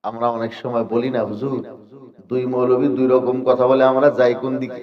আমরা অনেক সময় বলি না হুজুর, দুই মৌলবী দুই রকম কথা বলে, আমরা যাই কোন দিকে?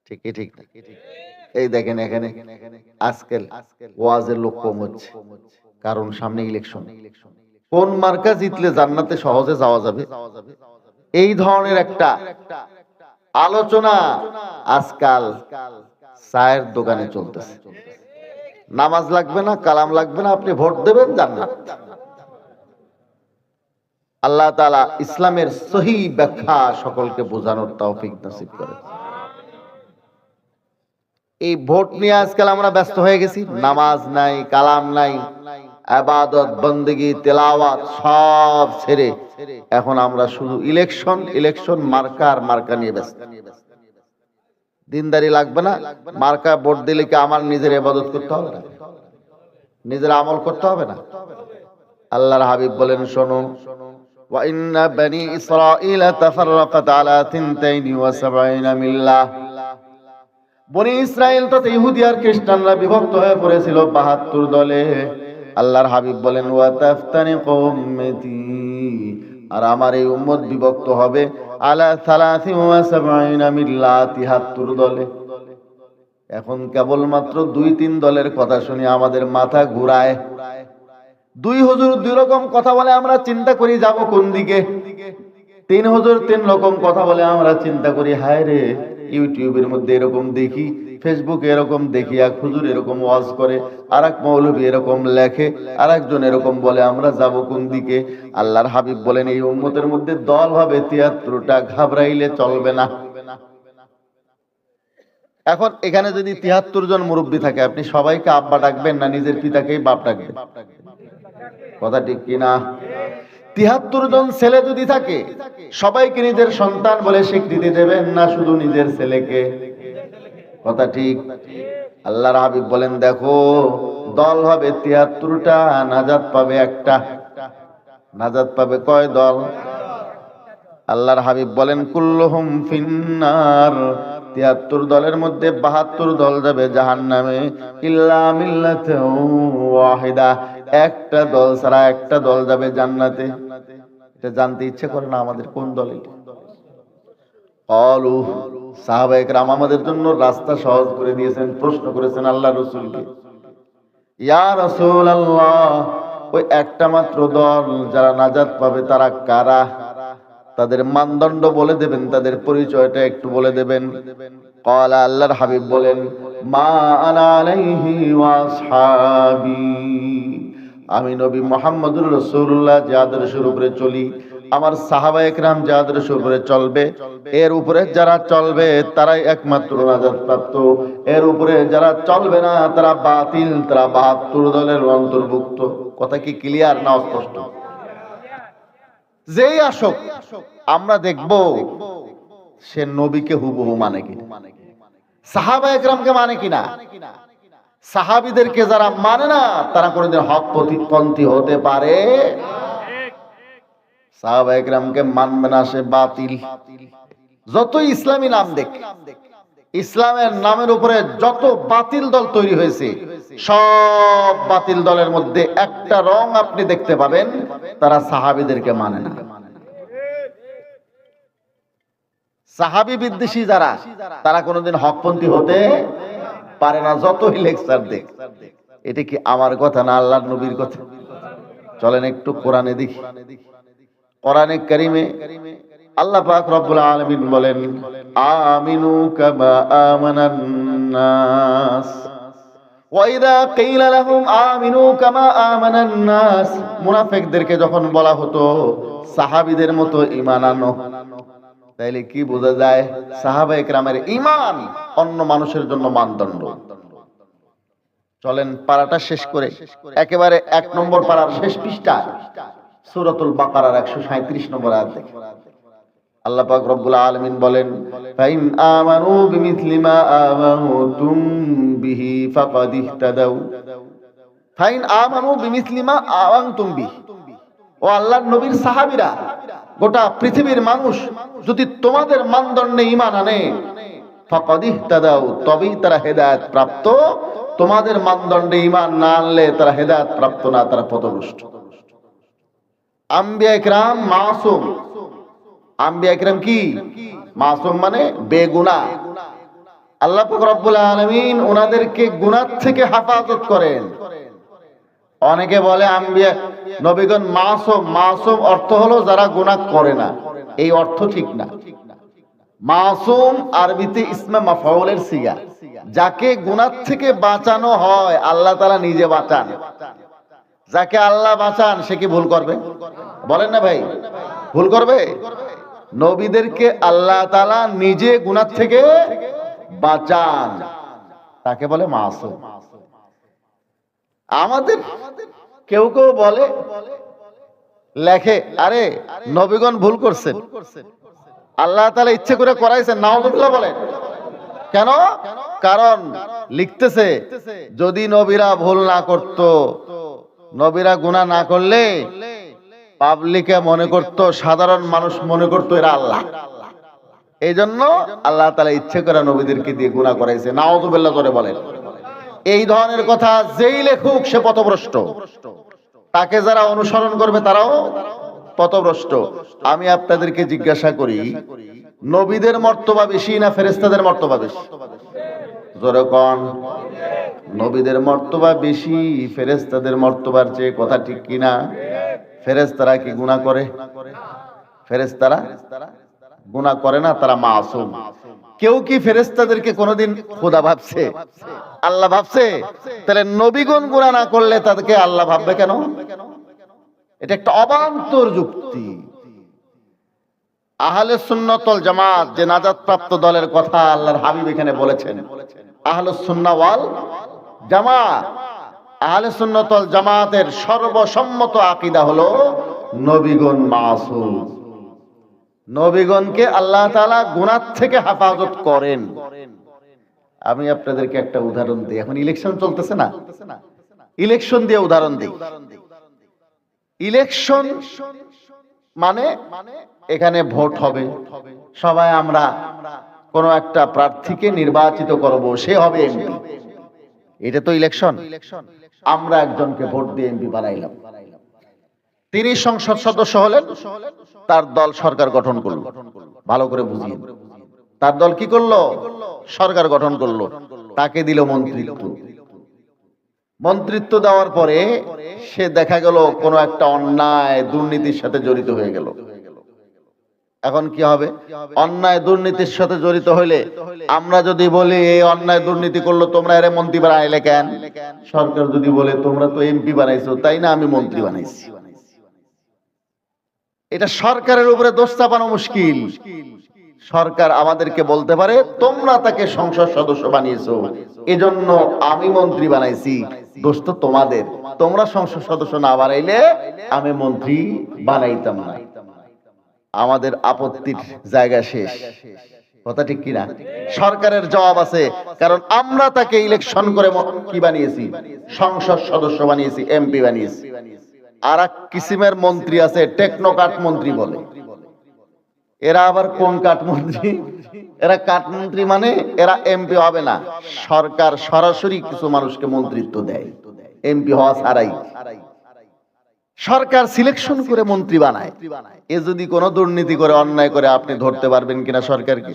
ঠিক ঠিক না? এই দেখেন এখানে আজকাল ওয়াজের লোক কম হচ্ছে, কারণ সামনে ইলেকশন। কোন মার্কা জিতলে জান্নাতে সহজে যাওয়া যাবে, এই ধরনের একটা আলোচনা আজকাল চায়ের দোকানে চলতেছে। নামাজ লাগবে না, কালাম লাগবে না, আপনি ভোট দেবেন জান্নাত। আল্লাহ তাআলা ইসলামের সহি ব্যাখ্যা সকলকে বোঝানোর তৌফিক নসিব করেন। এই ভোট নিয়ে আজকাল আমরা ব্যস্ত হয়ে গেছি, নামাজ নাই, কালাম নাই, ইবাদত বন্দেগী তেলাওয়াত সব ছেড়ে এখন আমরা শুধু ইলেকশন ইলেকশন, মার্কা নিয়ে ব্যস্ত। দিনদারি লাগবে না, মার্কা ভোট দিলে কি আমার নিজের ইবাদত করতে হবে না, নিজের আমল করতে হবে না? আল্লাহর হাবিব বলেন, শোনো, ওয়া ইন্না বনি ইসরাঈল তাফাররাকাত আলা 72 মিল্লাহ। বনি ইসরাইল তথা ইহুদি আর খ্রিস্টানরা বিভক্ত হয়ে পড়েছিল 72 দলে। আল্লাহর হাবিব বলেন, ওয়া তাফতারিকু উম্মতি, আর আমার এই উম্মত বিভক্ত হবে আলা 73 মিল্লাহ, 73 দলে। এখন কেবলমাত্র 2-3 দলের কথা শুনি আমাদের মাথা ঘুরায়। দুই হুজুর দুই রকম কথা বলে, আমরা চিন্তা করি যাব কোন দিকে। 3 হুজুর 3 রকম কথা বলে, আমরা চিন্তা করি হায় রে, ইউটিউবের মধ্যে এরকম দেখি, ফেসবুকে এরকম দেখি, এক হুজুর এরকম ওয়াজ করে, আর এক মৌলবী এরকম লেখে, আর একজন এরকম বলে, আমরা যাব কোন দিকে? আল্লাহর হাবিব বলেন, এই উম্মতের মধ্যে দল হবে 73টা, ঘাবড়াইলে চলবে না। এখন এখানে যদি 73 জন মুরব্বী থাকে, আপনি সবাইকে আব্বা ডাকবেন না নিজের পিতাকেই বাপ ডাকবেন? কথা ঠিক কিনা? 73 জন ছেলে যদি থাকে, সবাইকে নিজের সন্তান বলে স্বীকৃতি দেবেন না শুধু নিজের ছেলেকে? কথা ঠিক? আল্লাহর হাবিব বলেন, দেখো, দল হবে 73টা, নাজাত পাবে একটা। নাজাত পাবে কয় দল? আল্লাহর হাবিব বলেন, কুল্লুহুম ফিন্নার, 73 দলের মধ্যে 72 দল যাবে জাহান্নামে, ইল্লা মিল্লাতাও ওয়াহিদা, একটা দল ছাড়া একটা দল যাবে জান্নাতে। এটা জানতে ইচ্ছে করে না আমাদের, কোন দল এটা? ক্বালু, সাহাবায়ে কেরাম আমাদের জন্য রাস্তা সহজ করে দিয়েছেন, প্রশ্ন করেছেন আল্লাহর রাসূলকে, ইয়া রাসূলুল্লাহ, ওই একটা মাত্র দল যারা নাজাত পাবে তারা কারা? তাদের মানদণ্ড বলে দেবেন, তাদের পরিচয়টা একটু বলে দেবেন। ক্বালা, আল্লাহর হাবিব বলেন, মা আনা আলাইহি ওয়া আসহাবি, আমি নবী মুহাম্মদুর রাসূলুল্লাহ যে আদর্শের উপরে চলি, আমার সাহাবায়ে কেরাম যে আদর্শের উপরে চলবে, এর উপরে যারা চলবে তারাই একমাত্র নাজাত প্রাপ্ত। এর উপরে যারা চলবে না তারা বাতিল, তারা 72 দলের অন্তর্ভুক্ত। কথা কি ক্লিয়ার না অস্পষ্ট? যেই আসুক, আমরা দেখব সে নবীকে হুবহু মানে কিনা, সাহাবায়ে কেরামকে মানে কিনা। সাহাবীদেরকে যারা মানে না তারা কোনদিন হক পন্থী হতে পারে? সাহাবায়ে কেরামকে মানবে না, সে বাতিল। যত ইসলামী নাম দেখ, ইসলামের নামের উপরে যত বাতিল দল তৈরি হয়েছে, সব বাতিল দলের মধ্যে একটা রং আপনি দেখতে পাবেন, তারা সাহাবীদেরকে মানে না। সাহাবী বিদ্বেষী যারা, তারা কোনোদিন হকপন্থী হতে পারে না, যতই লেকচার দেখ। এটা কি আমার কথা না আল্লাহর নবীর কথা? চলেন একটু কোরআনে দেখি। কোরআনে কারীমে আল্লাহ পাক রব্বুল আলামিন বলেন, আমিনু কামা আমানান নাস, ওয়া ইযা কিলা লাহুম আমিনু কামা আমানান নাস, মুনাফিকদেরকে যখন বলা হতো সাহাবীদের মতো ঈমান আনো, তাইলে কি বোঝা যায়? সাহাবায়ে কেরামের ঈমান অন্য মানুষের জন্য মানদণ্ড। চলেন পারাটা শেষ করে একেবারে 1 নম্বর পারার শেষ পৃষ্ঠা সূরাতুল বাকারার 137 নম্বর আয়াত দেখেন। আল্লাহ পাক রব্বুল আলামিন বলেন, ফাইন আমানু বিমিসলি মা আমানতুম বিহি ফাকাদ ইহতাদাউ, ফাইন আমানু বিমিসলি মা আমানতুম বিহি, ও আল্লাহর নবীর সাহাবীরা, গোটা পৃথিবীর মানুষ যদি তোমাদের মানদণ্ডে ঈমান আনে, ফাকাদ ইহতাদাউ, তবেই তারা হেদায়েত প্রাপ্ত। তোমাদের মানদণ্ডে ঈমান না আনলে তারা হেদায়েত প্রাপ্ত না, তারা পথভ্রষ্ট। আম্বিয়া ইকরাম মাসুম। আম্বিয়া ইকরাম কি মাসুম? মানে বেগুনাহ। আল্লাহ পাক রব্বুল আলামিন ওনাদেরকে গুনাহ থেকে হেফাজত করেন। অনেকে বলে আম্বিয়া নবীগণ মাসুম। মাসুম অর্থ হলো যারা গুনাহ করে না, এই অর্থ ঠিক না। মাসুম আরবিতে ইসমে মাফউলের সিগা, যাকে গুনাহ থেকে বাঁচানো হয় আল্লাহ তাআলা নিজে বাঁচান। যাকে আল্লাহ বাঁচান সে কি ভুল করবে? বলেন না ভাই, ভুল করবে? নবীদেরকে আল্লাহ তাআলা নিজে গুনাহ থেকে বাঁচান, তাকে বলে মাসুম। আমাদের কেউ কেউ বলে, লেখে, আরে নবীগণ ভুল করছেন, আল্লাহ তাআলা ইচ্ছে করে করাইছেন। নাউযুবিল্লাহ বলেন। কেন? কারণ লিখতেছে যদি নবীরা ভুল না করত, নবীরা গুনাহ না করলে পাবলিকে মনে করত, সাধারণ মানুষ মনে করত এরা আল্লাহ। এই জন্য আল্লাহ তাআলা ইচ্ছে করে নবীদেরকে দিয়ে গুনাহ করাইছে। নাউযুবিল্লাহ করে বলেন। এই ধরনের কথা যেই লেখুক সে পথভ্রষ্ট, তাকে যারা অনুসরণ করবে তারাও পথভ্রষ্ট। আমি আপনাদেরকে জিজ্ঞাসা করি, নবীদের মর্তবা বেশি না ফেরেশতাদের মর্তবা বেশি? জোরে কোন। নবীদের মর্তবা বেশি ফেরেশতাদের মর্তবার চেয়ে, কথা ঠিক কিনা? ফেরেশতারা কি গুনাহ করে? ফেরেশতারা গুনাহ করে না, তারা মাসুম। কেউ কি ফেরেশতাদেরকে কোনোদিন খোদা ভাবছে, আল্লাহ ভাবছে? তাহলে নবীগণ গুনাহ না করলে তাদেরকে আল্লাহ ভাববে কেন? এটা একটা অবান্তর যুক্তি। আহলে সুন্নাত ওয়াল জামাত যে নাজাত প্রাপ্ত দলের কথা আল্লাহর হাবিব এখানে বলেছেন, আহলে সুন্নাহ ওয়াল জামাত, আহলে সুন্নাত ওয়াল জামাতের সর্বসম্মত আকীদা হলো নবীগণ মাসুম। নবীগণকে আল্লাহ তাআলা গুনাহ থেকে হেফাজত করেন। আমি আপনাদেরকে একটা উদাহরণ দিই। এখন ইলেকশন চলতেছে না, ইলেকশন দিয়ে উদাহরণ দিই। ইলেকশন মানে এখানে ভোট হবে, সবাই আমরা কোন একটা প্রার্থীকে নির্বাচিত করব, সে হবে এমপি। এটা তো ইলেকশন। আমরা একজনকে ভোট দিয়ে এমপি বানাইলাম, তিনি সংসদ সদস্য হলেন, তার দল সরকার গঠন করলো। ভালো করে বুঝিয়ে, তার দল কি করলো? সরকার গঠন করলো, তাকে দিল মন্ত্রিত্ব। মন্ত্রিত্ব দেওয়ার পরে সে দেখা গেল কোন একটা অন্যায় দুর্নীতির সাথে জড়িত হয়ে গেল। এখন কি হবে? অন্যায় দুর্নীতির সাথে জড়িত হইলে আমরা যদি বলি এই অন্যায় দুর্নীতি করলো, তোমরা এর মন্ত্রী বানাইলে কেন? সরকার যদি বলে তোমরা তো এমপি বানাইছো, তাই না আমি মন্ত্রী বানাইছি। এটা সরকারের উপরে দোষ চাপানো মুশকিল। সরকার আমাদেরকে বলতে পারে তোমরা তাকে সংসদ সদস্য বানিয়েছো, এজন্য আমি মন্ত্রী বানাইছি, দোষ তো তোমাদের, তোমরা সংসদ সদস্য না বানাইলে আমি মন্ত্রী বানাইতাম না। আমাদের আপত্তির জায়গা শেষ, কথা ঠিক কিনা? সরকারের জবাব আছে, কারণ আমরা তাকে ইলেকশন করে কি বানিয়েছি? সংসদ সদস্য বানিয়েছি, এমপি বানিয়েছি। আর এক কিসিমের মন্ত্রী আছে টেকনোক্রাট মন্ত্রী বলে। এরা আবার কোন কাট মন্ত্রী? এরা কাট মন্ত্রী মানে এরা এমপি হবে না, সরকার সরাসরি কিছু মানুষকে মন্ত্রিত্ব দেয় এমপি হওয়া ছাড়াই। সরকার সিলেকশন করে মন্ত্রী বানায়। এ যদি কোনো দুর্নীতি করে, অন্যায় করে, আপনি ধরতে পারবেন কিনা সরকারকে?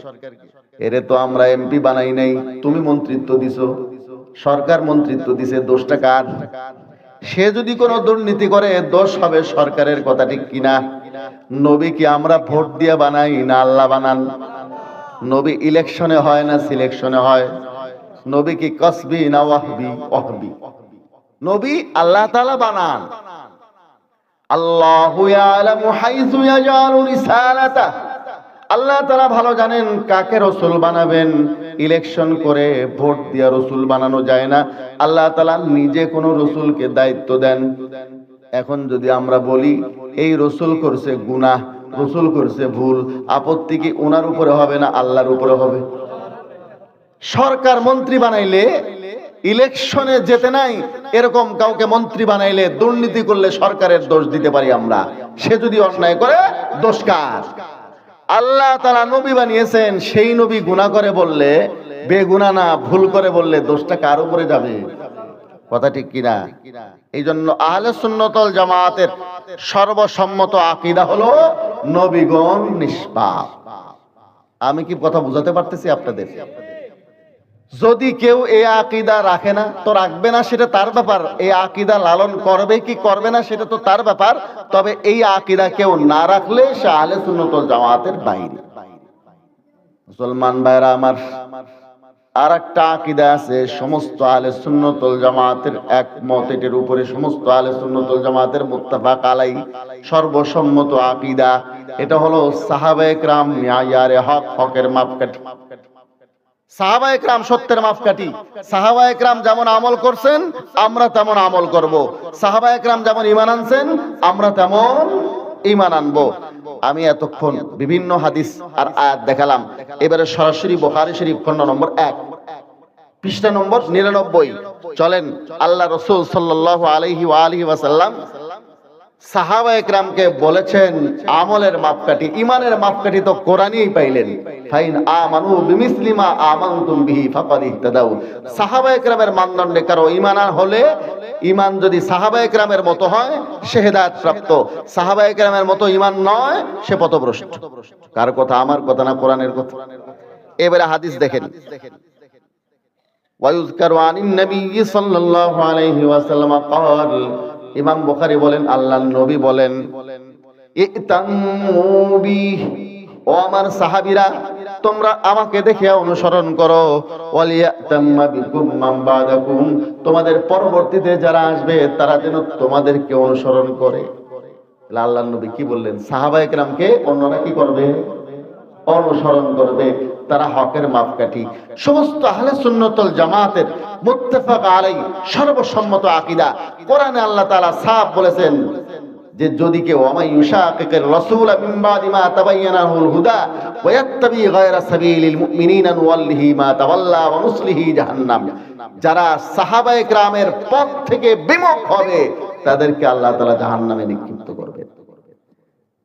এরে তো আমরা এমপি বানাই নাই, তুমি মন্ত্রিত্ব দিছো, সরকার মন্ত্রিত্ব দিছে, দোষটা কার? সে যদি কোনো দুর্নীতি করে দোষ হবে সরকারের, কথা ঠিক কিনা? নবী কি আমরা ভোট দিয়ে বানাই না আল্লাহ বানান? নবী ইলেকশনে হয় না সিলেকশনে হয়? নবী কি কসবি না ওয়াহবি? ওয়াহবি। নবী আল্লাহ তাআলা বানান। আল্লাহু ইয়ালামু হাইসু ইয়াজালু রিসালাতা, আল্লাহ তাআলা ভালো জানেন কাকে রাসূল বানাবেন। ইলেকশন করে ভোট দিয়ে রাসূল বানানো যায় না, আল্লাহ তাআলা নিজে কোন রাসূলকে দায়িত্ব দেন। এখন যদি আমরা বলি এই রাসূল করছে গুনাহ, রাসূল করছে ভুল, আপত্তি কি ওনার উপরে হবে না আল্লাহর উপরে হবে? সরকার মন্ত্রী বানাইলে ইলেকশনে যেতে নাই, এরকম কাউকে মন্ত্রী বানাইলে দুর্নীতি করলে সরকারের দোষ দিতে পারি আমরা। সে যদি অন্যায় করে দোষ কার? আল্লাহ তাআলা নবী বানিয়েছেন, সেই নবী গুনাহ করে বললে, বেগুনাহ না ভুল করে বললে দোষটা কার উপরে যাবে? কথা ঠিক কিনা? এই জন্য আহলে সুন্নাত ওয়াল জামাতের সর্বসম্মত আকীদা হলো নবীগণ নিষ্পাপ। আমি কি কথা বুঝাতে পারতেছি আপনাদের? যদি কেউ এই আকীদা রাখে না তো রাখবে না, সেটা তার ব্যাপার। এই আকীদা লালন করবে কি করবে না সেটা তো তার ব্যাপার। তবে এই আকীদা কেউ না রাখলে সে আহলে সুন্নাত ওয়াল জামাতের বাইরে। মুসলমান ভাইরা আমার, আর একটা আকীদা আছে, সমস্ত আহলে সুন্নাত ওয়াল জামাতের একমত, এটার উপরে সমস্ত আহলে সুন্নাত ওয়াল জামাতের মুত্তাফাক আলাইহি সর্বসম্মত আকীদা। এটা হলো সাহাবায়ে কেরাম মিয়ারে হক, হকের মাপকাঠি। সাহাবায়ে কেরাম সত্যের মাপকাঠি। সাহাবায়ে কেরাম যেমন আমল করছেন আমরা তেমন আমল করব। সাহাবায়ে কেরাম যেমন ঈমান আনছেন আমরা তেমন ঈমান আনবো। আমি এতক্ষণ বিভিন্ন হাদিস আর আয়াত দেখালাম। এবারে সরাসরি বুখারী শরীফ খণ্ড নম্বর 1 পৃষ্ঠা নম্বর 99। চলেন, আল্লাহ রাসূল সাল্লাল্লাহু আলাইহি ওয়া আলিহি ওয়াসাল্লাম সাহাবায়ে কেরামকে বলেছেন আমলের মাপকাঠি, ঈমানের মাপকাঠি তো কোরআনেই পাইলেন। ফাইন আমানু বিমিসলি মা আমানতুম বিহি ফাকাদ ইহতাদাউ। সাহাবায়ে কেরামের মানদণ্ডে কারো ঈমান হলে, ঈমান যদি সাহাবায়ে কেরামের মতো হয় সে হেদায়েত প্রাপ্ত, সাহাবায়ে কেরামের মতো ঈমান নয় সে পথভ্রষ্ট। কার কথা? আমার কথা না কোরআনের কথা? এবারে হাদিস দেখেন। ওয়ায়ুযকারু আনিন নবী সাল্লাল্লাহু আলাইহি ওয়াসাল্লাম ক্বাল, ইমাম বুখারী বলেন আল্লাহর নবী বলেন, ইতাম্মু বিহি, ও আমার সাহাবীরা তোমরা আমাকে দেখে অনুসরণ করো, ওয়ালিয়াতাম্মা বিকুম মান বাদাকুম, তোমাদের পরবর্তীতে যারা আসবে তারা যেন তোমাদেরকে অনুসরণ করে। আল্লাহর নবী কি বললেন? সাহাবায়ে কেরামকে অন্যরা কি করবে? অনুসরণ করবে। তারা হকের মাপকাঠি। সমস্ত আহলে সুন্নাত ওয়াল জামাতের মুত্তাফাক আলাইহি সর্বসম্মত আকীদা। কোরআনে আল্লাহ তাআলা সাফ বলেছেন যে যদি কেউ ওয়ামাই ইউশাকিকির রাসূল মিন বাদি মা তাবায়্যানা লাহুল হুদা ওয়া ইয়াত্তাবি গায়রা সাবিলিল মুমিনিনা নুওয়াল্লিহি মা তাওয়াল্লা ওয়া নুসলিহি জাহান্নাম, যারা সাহাবায়ে কেরামের পথ থেকে বিমুখ হবে তাদেরকে আল্লাহ তাআলা জাহান্নামে নিক্ষিপ্ত করবে।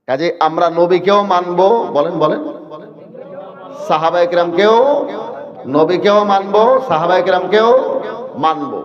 কাজে আমরা নবীকেও মানবো, বলেন বলেন, সাহাবায়ে কেরামকেও, নবীকেও মানবো, সাহাবায়ে কেরামকেও মানবো।